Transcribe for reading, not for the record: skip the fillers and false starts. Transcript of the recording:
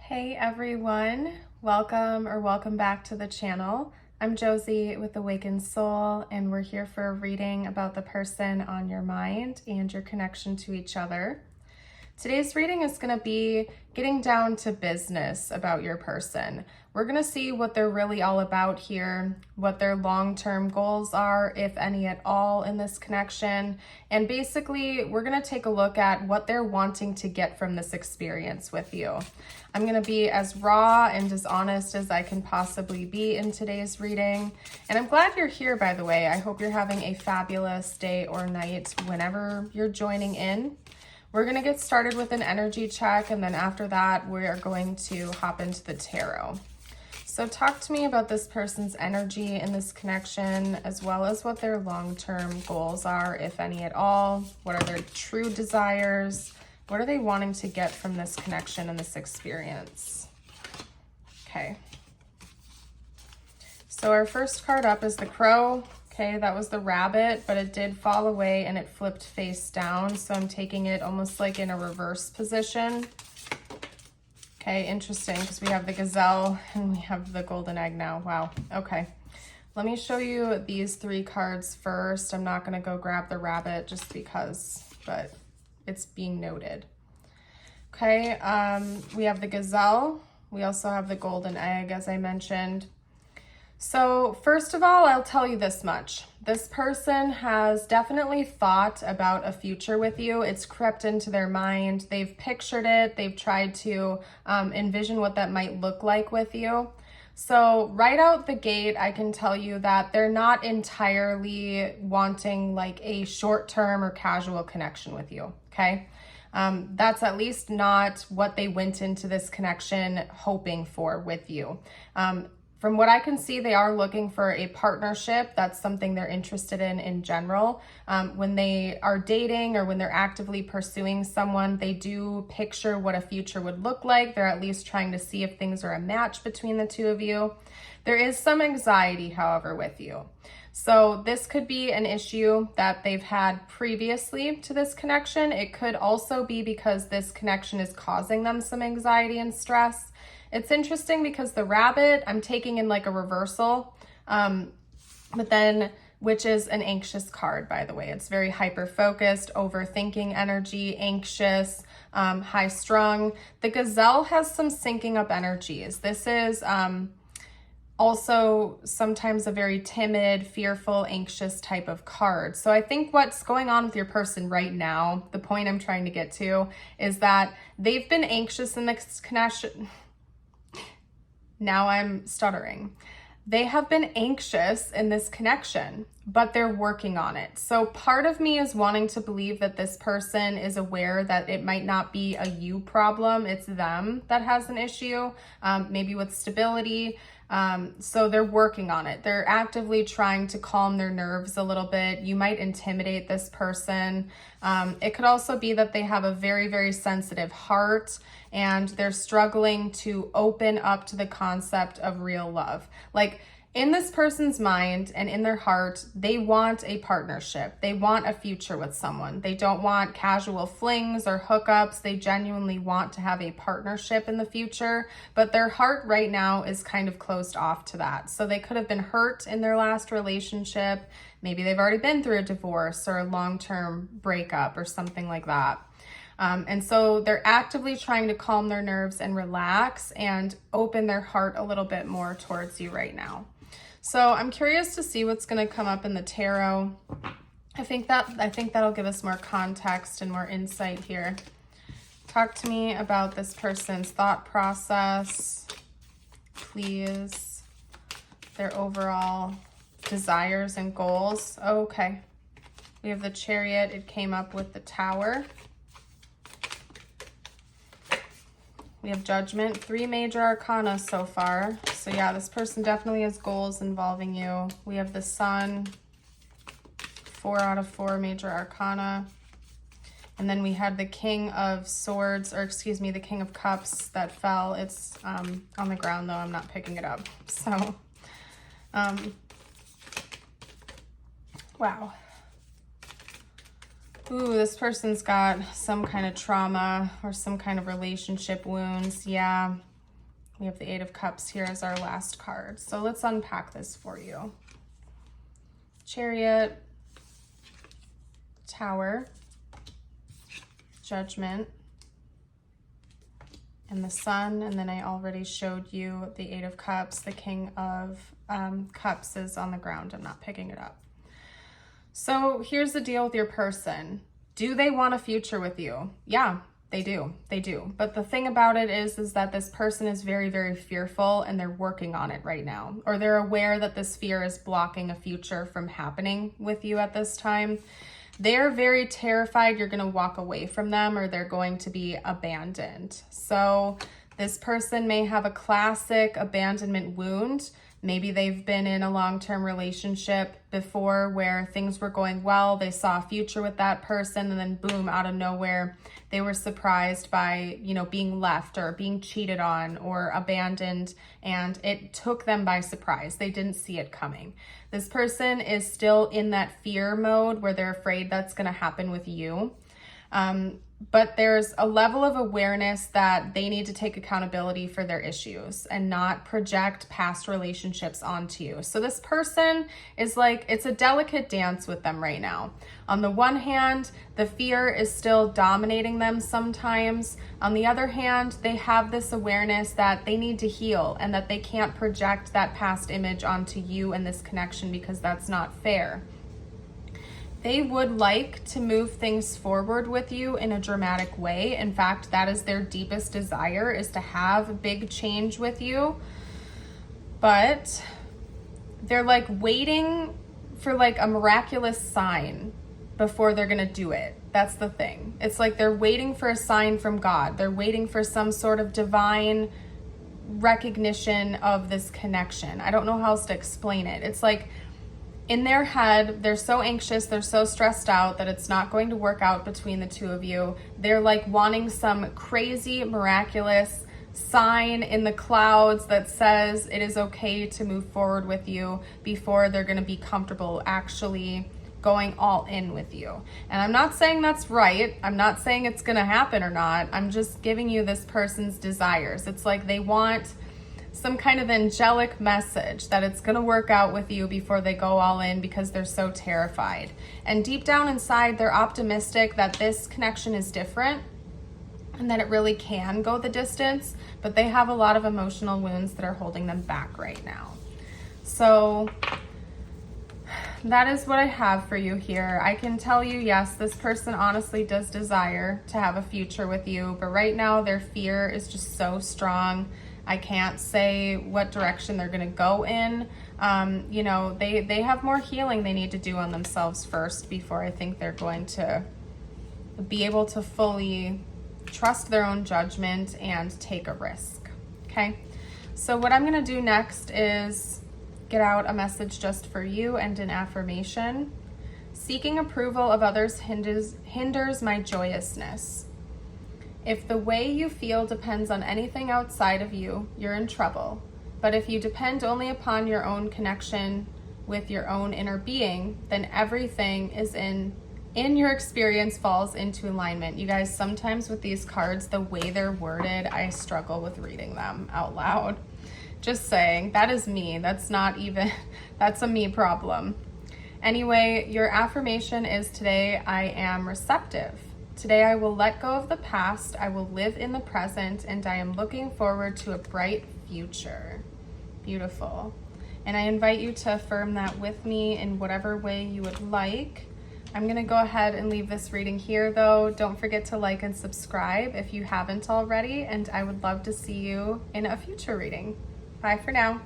Hey everyone, welcome back to the channel. I'm Josie with Awakened Soul, and we're here for a reading about the person on your mind and your connection to each other. Today's reading is going to be getting down to business about your person. We're going to see what they're really all about here, what their long-term goals are, if any at all, in this connection. And basically, we're going to take a look at what they're wanting to get from this experience with you. I'm going to be as raw and as honest as I can possibly be in today's reading. And I'm glad you're here, by the way. I hope you're having a fabulous day or night whenever you're joining in. We're going to get started with an energy check, and then after that, we are going to hop into the tarot. So talk to me about this person's energy in this connection, as well as what their long-term goals are, if any at all. What are their true desires? What are they wanting to get from this connection and this experience? Okay. So our first card up is the Crow. Okay, that was the rabbit, but it did fall away and it flipped face down. So I'm taking it almost like in a reverse position. Okay, interesting, because we have the gazelle and we have the golden egg now. Wow, okay. Let me show you these three cards first. I'm not gonna go grab the rabbit just because, but it's being noted. Okay, we have the gazelle. We also have the golden egg, as I mentioned. So first of all, I'll tell you this much. This person has definitely thought about a future with you. It's crept into their mind. They've pictured it. They've tried to envision what that might look like with you. So right out the gate, I can tell you that they're not entirely wanting like a short-term or casual connection with you, okay? That's at least not what they went into this connection hoping for with you. From what I can see, they are looking for a partnership. That's something they're interested in general. When they are dating or when they're actively pursuing someone, they do picture what a future would look like. They're at least trying to see if things are a match between the two of you. There is some anxiety, however, with you. So this could be an issue that they've had previously to this connection. It could also be because this connection is causing them some anxiety and stress. It's interesting because the rabbit, I'm taking in like a reversal, but then, which is an anxious card, by the way. It's very hyper-focused, overthinking energy, anxious, high-strung. The gazelle has some syncing up energies. This is also sometimes a very timid, fearful, anxious type of card. So I think what's going on with your person right now, the point I'm trying to get to, is that they've been anxious in this connection. Now I'm stuttering. They have been anxious in this connection, but they're working on it. So part of me is wanting to believe that this person is aware that it might not be a you problem, it's them that has an issue, maybe with stability. So they're working on it. They're actively trying to calm their nerves a little bit. You might intimidate this person. It could also be that they have a very, very sensitive heart and they're struggling to open up to the concept of real love. Like, in this person's mind and in their heart, they want a partnership. They want a future with someone. They don't want casual flings or hookups. They genuinely want to have a partnership in the future, but their heart right now is kind of closed off to that. So they could have been hurt in their last relationship. Maybe they've already been through a divorce or a long-term breakup or something like that. And so they're actively trying to calm their nerves and relax and open their heart a little bit more towards you right now. So I'm curious to see what's going to come up in the tarot. I think that'll give us more context and more insight here. Talk to me about this person's thought process, please. Their overall desires and goals. Okay. We have the Chariot. It came up with the Tower. We have Judgment, 3 major arcana so far. So yeah, this person definitely has goals involving you. We have the Sun, 4 out of 4 major arcana. And then we had the King of Swords, or excuse me, the King of Cups that fell. It's on the ground though, I'm not picking it up. So, wow. Ooh, this person's got some kind of trauma or some kind of relationship wounds. Yeah, We have the Eight of Cups here as our last card. So let's unpack this for you. Chariot, Tower, Judgment, and the Sun. And then I already showed you the Eight of Cups. The King of Cups is on the ground. I'm not picking it up. So here's the deal with your person. Do they want a future with you? Yeah, they do. They do. But the thing about it is that this person is very, very fearful, and they're working on it right now. Or they're aware that this fear is blocking a future from happening with you at this time. They're very terrified you're going to walk away from them, or they're going to be abandoned. So this person may have a classic abandonment wound. Maybe they've been in a long-term relationship before where things were going well. They saw a future with that person, and then boom, out of nowhere, they were surprised by, you know, being left or being cheated on or abandoned, and it took them by surprise. They didn't see it coming. This person is still in that fear mode where they're afraid that's going to happen with you. But there's a level of awareness that they need to take accountability for their issues and not project past relationships onto you. So this person is like, it's a delicate dance with them right now. On the one hand, the fear is still dominating them sometimes. On the other hand, they have this awareness that they need to heal and that they can't project that past image onto you and this connection because that's not fair. They would like to move things forward with you in a dramatic way. In fact, that is their deepest desire, is to have big change with you. But they're like waiting for like a miraculous sign before they're gonna do it. That's the thing. It's like they're waiting for a sign from God. They're waiting for some sort of divine recognition of this connection. I don't know how else to explain it. It's like, in their head, they're so anxious, they're so stressed out that it's not going to work out between the two of you. They're like wanting some crazy, miraculous sign in the clouds that says it is okay to move forward with you before they're going to be comfortable actually going all in with you. And I'm not saying that's right. I'm not saying it's going to happen or not. I'm just giving you this person's desires. It's like they want some kind of angelic message that it's going to work out with you before they go all in because they're so terrified. And deep down inside, they're optimistic that this connection is different and that it really can go the distance, but they have a lot of emotional wounds that are holding them back right now. So that is what I have for you here. I can tell you, yes, this person honestly does desire to have a future with you, but right now their fear is just so strong. I can't say what direction they're going to go in. You know, they have more healing they need to do on themselves first before I think they're going to be able to fully trust their own judgment and take a risk. Okay, so what I'm going to do next is get out a message just for you and an affirmation. Seeking approval of others hinders my joyousness. If the way you feel depends on anything outside of you, you're in trouble. But if you depend only upon your own connection with your own inner being, then everything is in your experience falls into alignment. You guys, sometimes with these cards, the way they're worded, I struggle with reading them out loud. Just saying, that is me. That's a me problem. Anyway, your affirmation is today, I am receptive. Today I will let go of the past, I will live in the present, and I am looking forward to a bright future. Beautiful. And I invite you to affirm that with me in whatever way you would like. I'm going to go ahead and leave this reading here though. Don't forget to like and subscribe if you haven't already, and I would love to see you in a future reading. Bye for now.